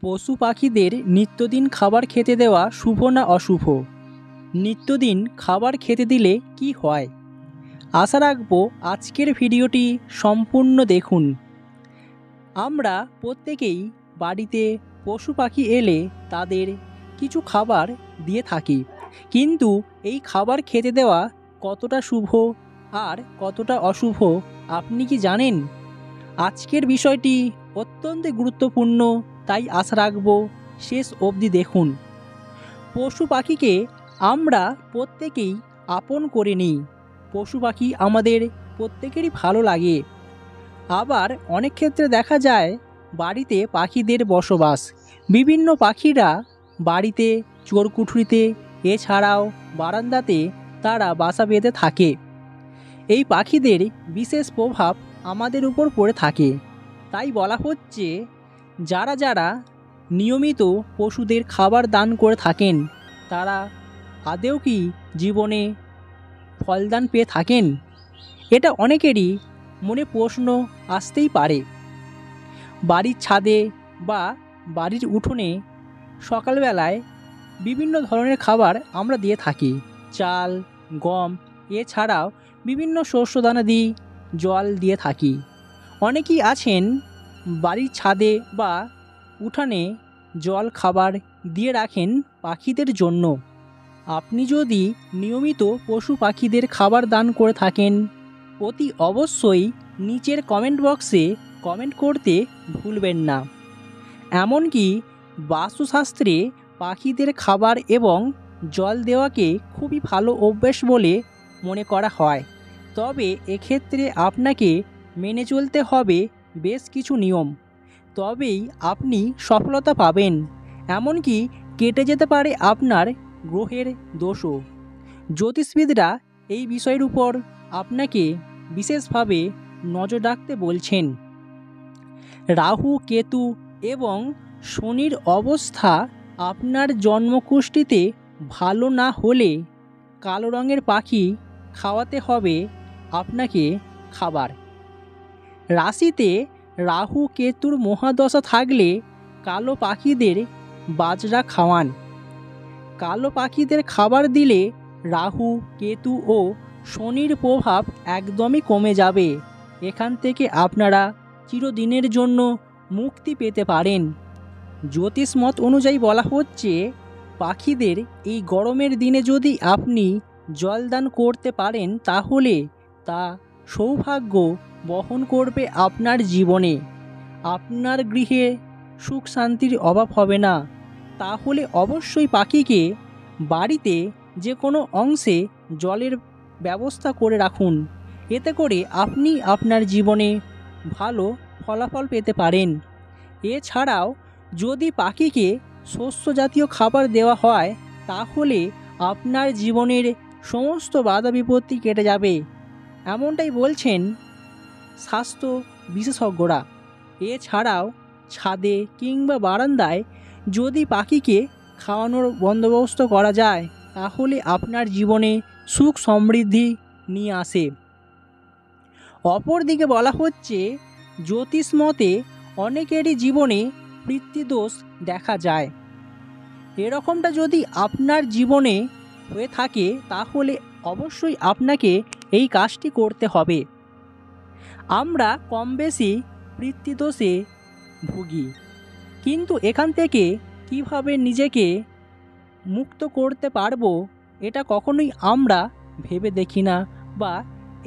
পশু পাখিদের নিত্যদিন খাবার খেতে দেওয়া শুভ না অশুভ? নিত্যদিন খাবার খেতে দিলে কি হয়? আশা রাখবো আজকের ভিডিওটি সম্পূর্ণ দেখুন। আমরা প্রত্যেকেই বাড়িতে পশু পাখি এলে তাদের কিছু খাবার দিয়ে থাকি, কিন্তু এই খাবার খেতে দেওয়া কতটা শুভ আর কতটা অশুভ আপনি কি জানেন? আজকের বিষয়টি অত্যন্ত গুরুত্বপূর্ণ, তাই আশা রাখবো শেষ অবধি দেখুন। পশু পাখিকে আমরা প্রত্যেকেই আপন করে নিই। পশু পাখি আমাদের প্রত্যেকেরই ভালো লাগে। আবার অনেক ক্ষেত্রে দেখা যায় বাড়িতে পাখিদের বসবাস। বিভিন্ন পাখিরা বাড়িতে চোরকুঠুরিতে এছাড়াও বারান্দাতে তারা বাসা বেঁধে থাকে। এই পাখিদের বিশেষ প্রভাব আমাদের উপর পড়ে থাকে। তাই বলা হচ্ছে, যারা যারা নিয়মিত পশুদের খাবার দান করে থাকেন তারা আদৌ কি জীবনে ফলদান পেয়ে থাকেন? এটা অনেকেরই মনে প্রশ্ন আসতেই পারে। বাড়ির ছাদে বা বাড়ির উঠোনে সকালবেলায় বিভিন্ন ধরনের খাবার আমরা দিয়ে থাকি। চাল, গম, এছাড়াও বিভিন্ন শস্যদানা দিই, জল দিয়ে থাকি। অনেকেই আছেন বাড়ির ছাদে বা উঠানে জল খাবার দিয়ে রাখেন পাখিদের জন্য। আপনি যদি নিয়মিত পশু পাখিদের খাবার দান করে থাকেন, অতি অবশ্যই নিচের কমেন্ট বক্সে কমেন্ট করতে ভুলবেন না। এমনকি বাস্তুশাস্ত্রে পাখিদের খাবার এবং জল দেওয়াকে খুবই ভালো অভ্যাস বলে মনে করা হয়। তবে এক্ষেত্রে আপনাকে মেনে চলতে হবে বেশ কিছু নিয়ম, তবেই আপনি সফলতা পাবেন। এমনকি কেটে যেতে পারে আপনার গ্রহের দোষও। জ্যোতিষবিদরা এই বিষয়ের উপর আপনাকে বিশেষভাবে নজর রাখতে বলছেন। রাহু, কেতু এবং শনির অবস্থা আপনার জন্মকুষ্ঠিতে ভালো না হলে কালো রঙের পাখি খাওয়াতে হবে আপনাকে খাবার। রাশিতে রাহু কেতুর মহাদশা থাকলে কালো পাখিদের বাজরা খাওয়ান। কালো পাখিদের খাবার দিলে রাহু, কেতু ও শনির প্রভাব একদমই কমে যাবে। এখান থেকে আপনারা চিরদিনের জন্য মুক্তি পেতে পারেন। জ্যোতিষ মত অনুযায়ী বলা হচ্ছে, পাখিদের এই গরমের দিনে যদি আপনি জলদান করতে পারেন তাহলে তা সৌভাগ্য বহন করবে আপনার জীবনে। আপনার গৃহে সুখ শান্তির অভাব হবে না। তাহলে অবশ্যই পাখিকে বাড়িতে যে কোনো অংশে জলের ব্যবস্থা করে রাখুন। এতে করে আপনি আপনার জীবনে ভালো ফলাফল পেতে পারেন। এছাড়াও যদি পাখিকে শস্য জাতীয় খাবার দেওয়া হয় তাহলে আপনার জীবনের সমস্ত বাধা বিপত্তি কেটে যাবে, এমনটাই বলছেন স্বাস্থ্য বিশেষজ্ঞরা। এছাড়াও ছাদে কিংবা বারান্দায় যদি পাখিকে খাওয়ানোর বন্দোবস্ত করা যায় তাহলে আপনার জীবনে সুখ সমৃদ্ধি নিয়ে আসে। অপরদিকে বলা হচ্ছে, জ্যোতিষ মতে অনেকেরই জীবনে পিতৃদোষ দেখা যায়। এরকমটা যদি আপনার জীবনে হয়ে থাকে তাহলে অবশ্যই আপনাকে এই কাজটি করতে হবে। আমরা কম বেশি পিতৃদোষে ভুগি, কিন্তু এখান থেকে কিভাবে নিজেকে মুক্ত করতে পারবো এটা কখনোই আমরা ভেবে দেখি না বা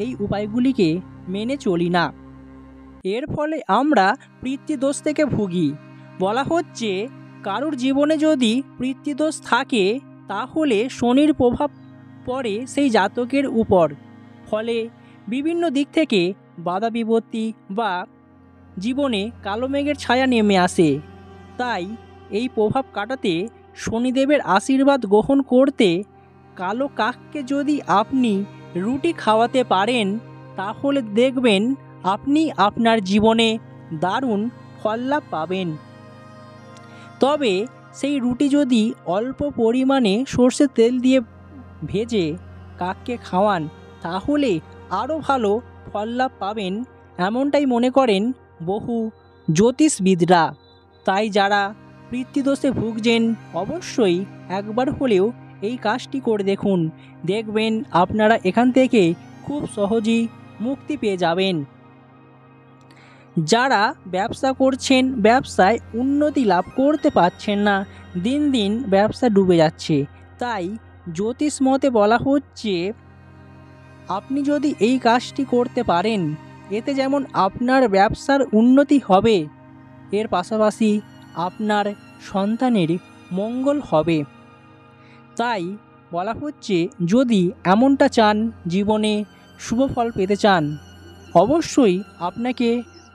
এই উপায়গুলিকে মেনে চলি না। এর ফলে আমরা পিতৃদোষ থেকে ভুগি। বলা হচ্ছে, কারোর জীবনে যদি পিতৃদোষ থাকে তাহলে শনির প্রভাব পড়ে সেই জাতকের উপর। ফলে বিভিন্ন দিক থেকে বাধা বিপত্তি বা জীবনে কালো মেঘের ছায়া নেমে আসে। তাই এই প্রভাব কাটাতে শনিদেবের আশীর্বাদ গ্রহণ করতে কালো কাককে যদি আপনি রুটি খাওয়াতে পারেন তাহলে দেখবেন আপনি আপনার জীবনে দারুণ ফললাভ পাবেন। তবে সেই রুটি যদি অল্প পরিমাণে সর্ষের তেল দিয়ে ভেজে কাককে খাওয়ান তাহলে আরও ভালো ফললাভ পাবেন, এমনটাই মনে করেন বহু জ্যোতিষবিদরা। তাই যারা পিতৃদোষে ভুগছেন অবশ্যই একবার হলেও এই কাজটি করে দেখুন। দেখবেন আপনারা এখান থেকে খুব সহজেই মুক্তি পেয়ে যাবেন। যারা ব্যবসা করছেন, ব্যবসায় উন্নতি লাভ করতে পারছেন না, দিন দিন ব্যবসা ডুবে যাচ্ছে, তাই জ্যোতিষ মতে বলা হচ্ছে আপনি যদি এই কাজটি করতে পারেন, এতে যেমন আপনার ব্যবসার উন্নতি হবে, এর পাশাপাশি আপনার সন্তানের মঙ্গল হবে। তাই বলা হচ্ছে যদি এমনটা চান, জীবনে শুভ ফল পেতে চান, অবশ্যই আপনাকে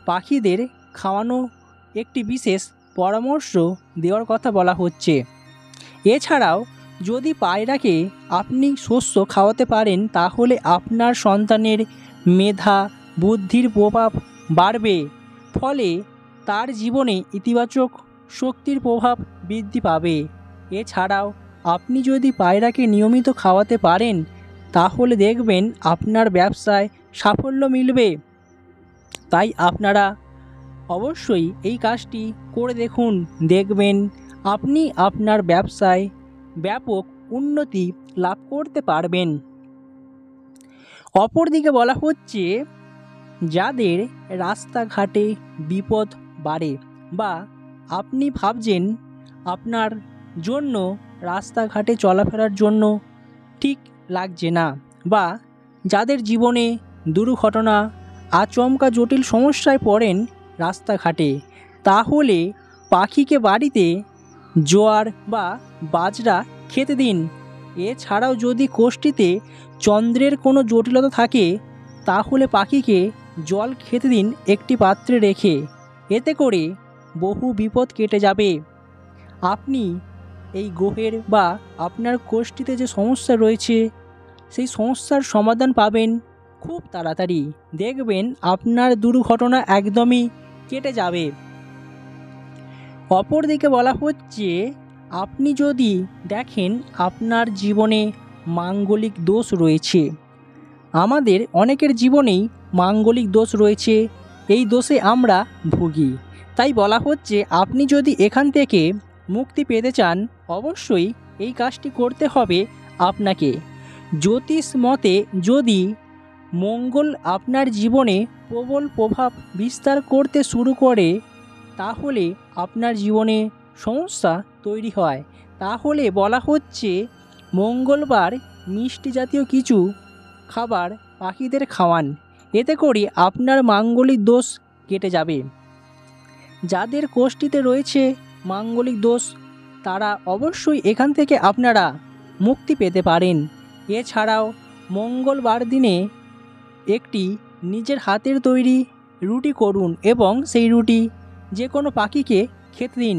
পাখিদের খাওয়ানো একটি বিশেষ পরামর্শ দেওয়ার কথা বলা হচ্ছে। এছাড়াও যদি পায়রাকে আপনি শস্য খাওয়াতে পারেন, তাহলে আপনার সন্তানের মেধা বুদ্ধির প্রভাব বাড়বে, ফলে তার জীবনে ইতিবাচক শক্তির প্রভাব বৃদ্ধি পাবে। এছাড়াও আপনি যদি পায়রাকে নিয়মিত খাওয়াতে পারেন, তাহলে দেখবেন আপনার ব্যবসায় সাফল্য মিলবে। তাই আপনারা অবশ্যই এই কাজটি করে দেখুন, দেখবেন আপনি আপনার ব্যবসায় ব্যাপক উন্নতি লাভ করতে পারবেন। অপরদিকে বলা হচ্ছে যাদের রাস্তাঘাটে বিপদ বাড়ে, বা আপনি ভাবছেন আপনার জন্য রাস্তাঘাটে চলাফেরার জন্য ঠিক লাগছে না, বা যাদের জীবনে দুর্ঘটনা, আচমকা জটিল সমস্যায় পড়েন রাস্তাঘাটে, তাহলে পাখিকে বাড়িতে জোয়ার বা বাজরা খেতে দিন। এছাড়াও যদি কোষ্ঠীতে চন্দ্রের কোনো জটিলতা থাকে, তাহলে পাখিকে জল খেতে দিন একটি পাত্রে রেখে, এতে করে বহু বিপদ কেটে যাবে। আপনি এই গ্রহের বা আপনার কোষ্ঠীতে যে সমস্যা রয়েছে, সেই সমস্যার সমাধান পাবেন খুব তাড়াতাড়ি। দেখবেন আপনার দুর্ঘটনা একদমই কেটে যাবে। অপরদিকে বলা হচ্ছে আপনি যদি দেখেন আপনার জীবনে মাঙ্গলিক দোষ রয়েছে, আমাদের অনেকের জীবনেই মাঙ্গলিক দোষ রয়েছে, এই দোষে আমরা ভুগি। তাই বলা হচ্ছে আপনি যদি এখান থেকে মুক্তি পেতে চান, অবশ্যই এই কাজটি করতে হবে আপনাকে। জ্যোতিষ মতে যদি মঙ্গল আপনার জীবনে প্রবল প্রভাব বিস্তার করতে শুরু করে, তাহলে আপনার জীবনে সমস্যা তৈরি হয়। তাহলে বলা হচ্ছে মঙ্গলবার মিষ্টি জাতীয় কিছু খাবার পাখিদের খাওয়ান, এতে করে আপনার মাঙ্গলিক দোষ কেটে যাবে। যাদের কোষ্ঠীতে রয়েছে মাঙ্গলিক দোষ, তারা অবশ্যই এখান থেকে আপনারা মুক্তি পেতে পারেন। এছাড়াও মঙ্গলবার দিনে একটি নিজের হাতের তৈরি রুটি করুন এবং সেই রুটি যে কোনো পাখিকে খেতে দিন।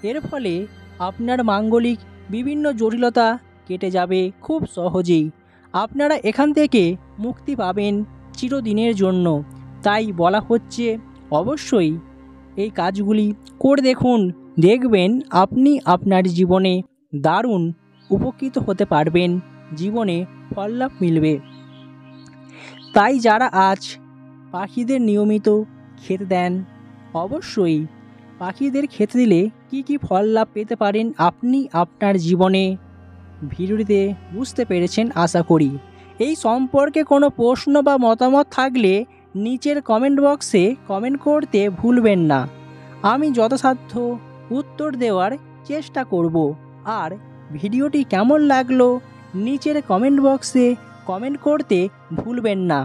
এর ফলে আপনার মাঙ্গলিক বিভিন্ন জটিলতা কেটে যাবে খুব সহজেই। আপনারা এখান থেকে মুক্তি পাবেন চিরদিনের জন্য। তাই বলা হচ্ছে অবশ্যই এই কাজগুলি করে দেখুন, দেখবেন আপনি আপনার জীবনে দারুণ উপকৃত হতে পারবেন, জীবনে ফললাভ মিলবে। তাই যারা আজ পাখিদের নিয়মিত খেতে দেন, অবশ্যই পাখিদের খেতে দিলে কি কি ফল লাভ পেতে পারেন আপনি আপনার জীবনে ভিডিওটিতে বুঝতে পেরেছেন আশা করি। এই সম্পর্কে কোনো প্রশ্ন বা মতামত থাকলে নিচের কমেন্ট বক্সে কমেন্ট করতে ভুলবেন না, আমি যথাসাধ্য উত্তর দেওয়ার চেষ্টা করব। আর ভিডিওটি কেমন লাগলো নিচের কমেন্ট বক্সে কমেন্ট করতে ভুলবেন না।